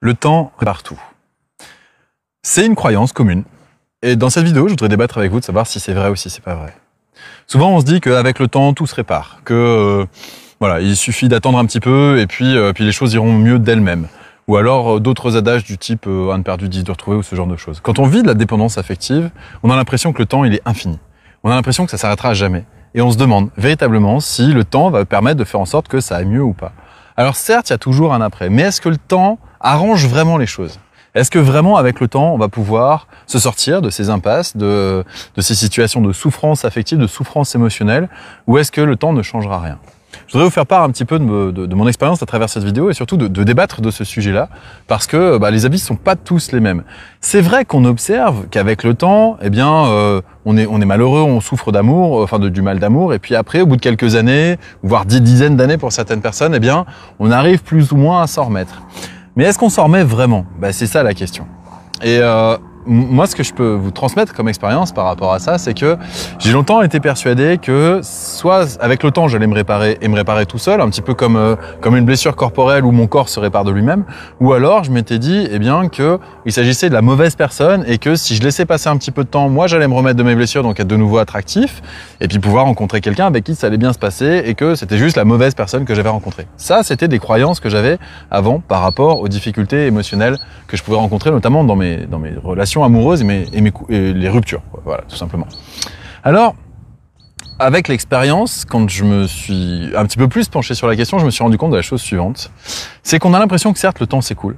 Le temps répare tout. C'est une croyance commune. Et dans cette vidéo, je voudrais débattre avec vous de savoir si c'est vrai ou si c'est pas vrai. Souvent, on se dit qu'avec le temps, tout se répare. Voilà, il suffit d'attendre un petit peu et puis les choses iront mieux d'elles-mêmes. Ou alors d'autres adages du type un de perdu, 10 de retrouvé ou ce genre de choses. Quand on vit de la dépendance affective, on a l'impression que le temps, il est infini. On a l'impression que ça s'arrêtera jamais. Et on se demande véritablement si le temps va permettre de faire en sorte que ça aille mieux ou pas. Alors certes, il y a toujours un après, mais est-ce que le temps arrange vraiment les choses? Est-ce que vraiment, avec le temps, on va pouvoir se sortir de ces impasses, de ces situations de souffrance affective, de souffrance émotionnelle, ou est-ce que le temps ne changera rien? Je voudrais vous faire part un petit peu de mon expérience à travers cette vidéo et surtout de débattre de ce sujet-là, parce que les avis ne sont pas tous les mêmes. C'est vrai qu'on observe qu'avec le temps, eh bien, on est malheureux, on souffre d'amour, enfin du mal d'amour, et puis après, au bout de quelques années, voire des dizaines d'années pour certaines personnes, eh bien, on arrive plus ou moins à s'en remettre. Mais est-ce qu'on s'en remet vraiment? C'est ça la question. Et moi, ce que je peux vous transmettre comme expérience par rapport à ça, c'est que j'ai longtemps été persuadé que soit avec le temps, j'allais me réparer et me réparer tout seul, un petit peu comme une blessure corporelle où mon corps se répare de lui-même, ou alors je m'étais dit que il s'agissait de la mauvaise personne et que si je laissais passer un petit peu de temps, moi j'allais me remettre de mes blessures, donc être de nouveau attractif, et puis pouvoir rencontrer quelqu'un avec qui ça allait bien se passer et que c'était juste la mauvaise personne que j'avais rencontrée. Ça, c'était des croyances que j'avais avant par rapport aux difficultés émotionnelles que je pouvais rencontrer, notamment dans mes relations amoureuses et les ruptures, quoi. Voilà, tout simplement. Alors, avec l'expérience, quand je me suis un petit peu plus penché sur la question, je me suis rendu compte de la chose suivante. C'est qu'on a l'impression que certes, le temps s'écoule.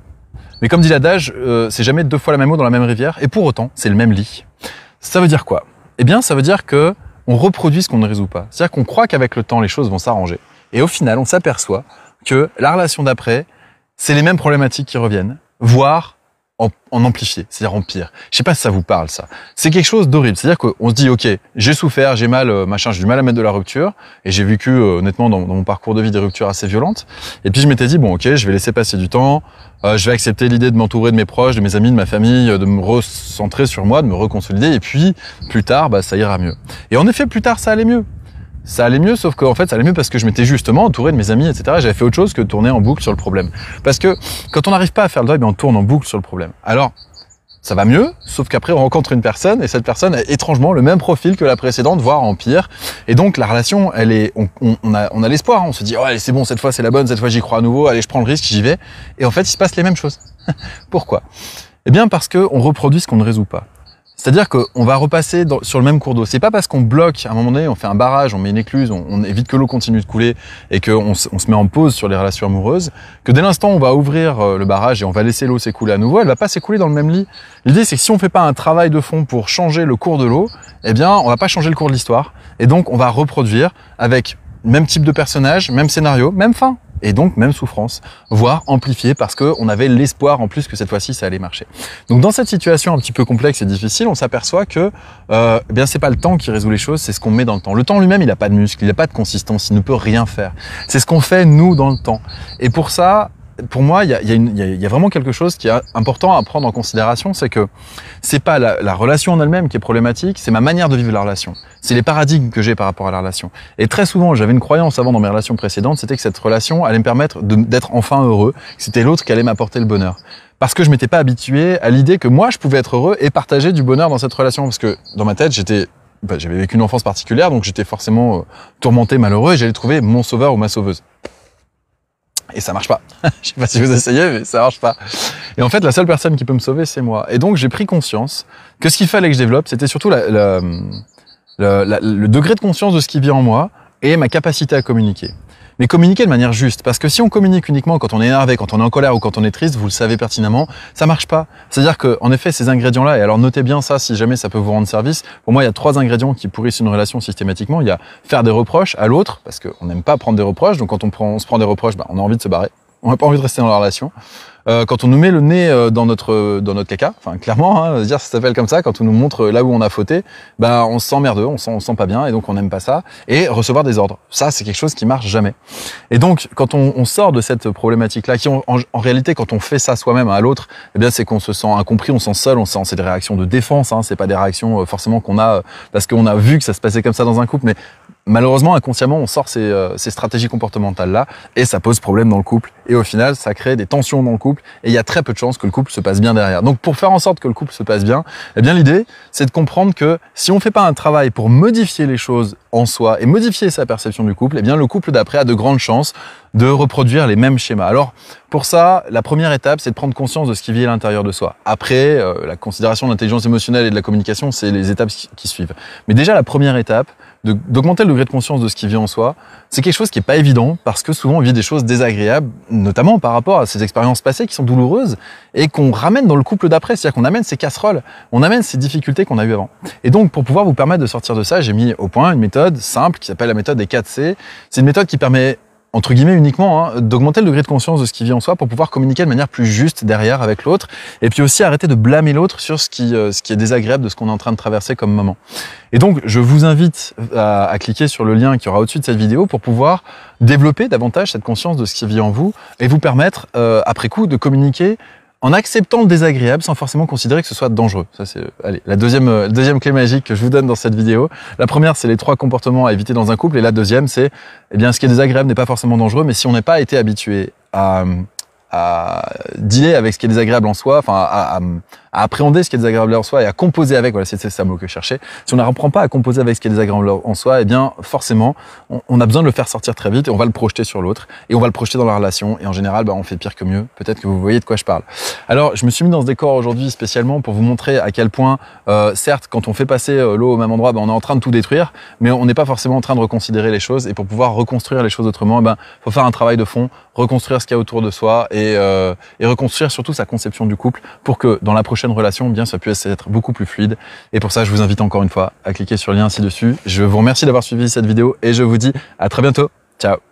Mais comme dit l'adage, c'est jamais deux fois la même eau dans la même rivière, et pour autant, c'est le même lit. Ça veut dire quoi? Eh bien, ça veut dire que on reproduit ce qu'on ne résout pas. C'est-à-dire qu'on croit qu'avec le temps, les choses vont s'arranger. Et au final, on s'aperçoit que la relation d'après, c'est les mêmes problématiques qui reviennent, voire en amplifié, c'est-à-dire en pire. Je sais pas si ça vous parle, ça. C'est quelque chose d'horrible. C'est-à-dire qu'on se dit, ok, j'ai souffert, j'ai mal, j'ai du mal à mettre de la rupture, et j'ai vécu, honnêtement, dans mon parcours de vie, des ruptures assez violentes. Et puis je m'étais dit, bon, ok, je vais laisser passer du temps, je vais accepter l'idée de m'entourer de mes proches, de mes amis, de ma famille, de me recentrer sur moi, de me reconsolider, et puis, plus tard, ça ira mieux. Et en effet, plus tard, ça allait mieux. Ça allait mieux, sauf qu'en fait, ça allait mieux parce que je m'étais justement entouré de mes amis, etc. Et j'avais fait autre chose que tourner en boucle sur le problème. Parce que quand on n'arrive pas à faire le deuil, on tourne en boucle sur le problème. Alors, ça va mieux, sauf qu'après, on rencontre une personne et cette personne a étrangement le même profil que la précédente, voire en pire. Et donc, la relation, on a l'espoir. On se dit, oh, allez, c'est bon, cette fois, c'est la bonne, cette fois, j'y crois à nouveau, allez, je prends le risque, j'y vais. Et en fait, il se passe les mêmes choses. Pourquoi? Eh bien, parce qu'on reproduit ce qu'on ne résout pas. C'est-à-dire qu'on va repasser sur le même cours d'eau. C'est pas parce qu'on bloque, à un moment donné, on fait un barrage, on met une écluse, on évite que l'eau continue de couler et qu'on se met en pause sur les relations amoureuses, que dès l'instant où on va ouvrir le barrage et on va laisser l'eau s'écouler à nouveau, elle va pas s'écouler dans le même lit. L'idée, c'est que si on fait pas un travail de fond pour changer le cours de l'eau, eh bien, on va pas changer le cours de l'histoire. Et donc, on va reproduire avec même type de personnage, même scénario, même fin. Et donc même souffrance, voire amplifiée parce qu'on avait l'espoir en plus que cette fois-ci ça allait marcher. Donc dans cette situation un petit peu complexe et difficile, on s'aperçoit que c'est pas le temps qui résout les choses, c'est ce qu'on met dans le temps. Le temps lui-même, il a pas de muscle, il a pas de consistance, il ne peut rien faire. C'est ce qu'on fait nous dans le temps. Et pour ça, pour moi, il y a vraiment quelque chose qui est important à prendre en considération, c'est que c'est pas la relation en elle-même qui est problématique, c'est ma manière de vivre la relation. C'est les paradigmes que j'ai par rapport à la relation. Et très souvent, j'avais une croyance avant dans mes relations précédentes, c'était que cette relation allait me permettre d'être enfin heureux, que c'était l'autre qui allait m'apporter le bonheur. Parce que je m'étais pas habitué à l'idée que moi, je pouvais être heureux et partager du bonheur dans cette relation. Parce que dans ma tête, j'avais vécu une enfance particulière, donc j'étais forcément tourmenté, malheureux, et j'allais trouver mon sauveur ou ma sauveuse. Et ça marche pas. Je sais pas si vous essayez, mais ça marche pas. Et en fait, la seule personne qui peut me sauver, c'est moi. Et donc, j'ai pris conscience que ce qu'il fallait que je développe, c'était surtout le degré de conscience de ce qui vit en moi et ma capacité à communiquer. Mais communiquer de manière juste. Parce que si on communique uniquement quand on est énervé, quand on est en colère ou quand on est triste, vous le savez pertinemment, ça marche pas. C'est-à-dire que, en effet, ces ingrédients-là, et alors notez bien ça si jamais ça peut vous rendre service, pour moi, il y a 3 ingrédients qui pourrissent une relation systématiquement. Il y a faire des reproches à l'autre, parce qu'on n'aime pas prendre des reproches, donc quand on se prend des reproches, on a envie de se barrer. On n'a pas envie de rester dans la relation. Quand on nous met le nez dans notre caca, enfin clairement, dire ça s'appelle comme ça, quand on nous montre là où on a fauté, on se sent merdeux, on se sent pas bien et donc on n'aime pas ça. Et recevoir des ordres, ça c'est quelque chose qui marche jamais. Et donc quand on sort de cette problématique-là, qui en réalité quand on fait ça soi-même à l'autre, c'est qu'on se sent incompris, on se sent seul, c'est des réactions de défense, c'est pas des réactions forcément qu'on a parce qu'on a vu que ça se passait comme ça dans un couple, mais malheureusement, inconsciemment, on sort ces stratégies comportementales-là et ça pose problème dans le couple. Et au final, ça crée des tensions dans le couple et il y a très peu de chances que le couple se passe bien derrière. Donc, pour faire en sorte que le couple se passe bien, eh bien, l'idée, c'est de comprendre que si on fait pas un travail pour modifier les choses en soi et modifier sa perception du couple, eh bien, le couple d'après a de grandes chances de reproduire les mêmes schémas. Alors, pour ça, la première étape, c'est de prendre conscience de ce qui vit à l'intérieur de soi. Après, la considération de l'intelligence émotionnelle et de la communication, c'est les étapes qui suivent. Mais déjà, la première étape, d'augmenter le degré de conscience de ce qui vit en soi, c'est quelque chose qui est pas évident parce que souvent on vit des choses désagréables, notamment par rapport à ces expériences passées qui sont douloureuses et qu'on ramène dans le couple d'après, c'est-à-dire qu'on amène ces casseroles, on amène ces difficultés qu'on a eues avant. Et donc pour pouvoir vous permettre de sortir de ça, j'ai mis au point une méthode simple qui s'appelle la méthode des 4C. C'est une méthode qui permet entre guillemets uniquement, d'augmenter le degré de conscience de ce qui vit en soi pour pouvoir communiquer de manière plus juste derrière avec l'autre et puis aussi arrêter de blâmer l'autre sur ce qui est désagréable de ce qu'on est en train de traverser comme moment. Et donc, je vous invite à cliquer sur le lien qui aura au-dessus de cette vidéo pour pouvoir développer davantage cette conscience de ce qui vit en vous et vous permettre, après coup, de communiquer en acceptant le désagréable sans forcément considérer que ce soit dangereux. Ça, c'est la deuxième clé magique que je vous donne dans cette vidéo. La première, c'est les 3 comportements à éviter dans un couple. Et la deuxième, c'est, eh bien, ce qui est désagréable n'est pas forcément dangereux, mais si on n'est pas été habitué à dealer avec ce qui est désagréable en soi, enfin, à appréhender ce qui est désagréable en soi et à composer avec, voilà, c'est ça le mot que je cherchais. Si on n'apprend pas à composer avec ce qui est désagréable en soi, eh bien, forcément, on a besoin de le faire sortir très vite et on va le projeter sur l'autre et on va le projeter dans la relation et en général, on fait pire que mieux. Peut-être que vous voyez de quoi je parle. Alors, je me suis mis dans ce décor aujourd'hui spécialement pour vous montrer à quel point, certes, quand on fait passer l'eau au même endroit, on est en train de tout détruire, mais on n'est pas forcément en train de reconsidérer les choses et pour pouvoir reconstruire les choses autrement, faut faire un travail de fond, reconstruire ce qu'il y a autour de soi et reconstruire surtout sa conception du couple pour que dans la prochaine relation, bien, ça puisse être beaucoup plus fluide. Et pour ça, je vous invite encore une fois à cliquer sur le lien ci-dessus. Je vous remercie d'avoir suivi cette vidéo et je vous dis à très bientôt. Ciao.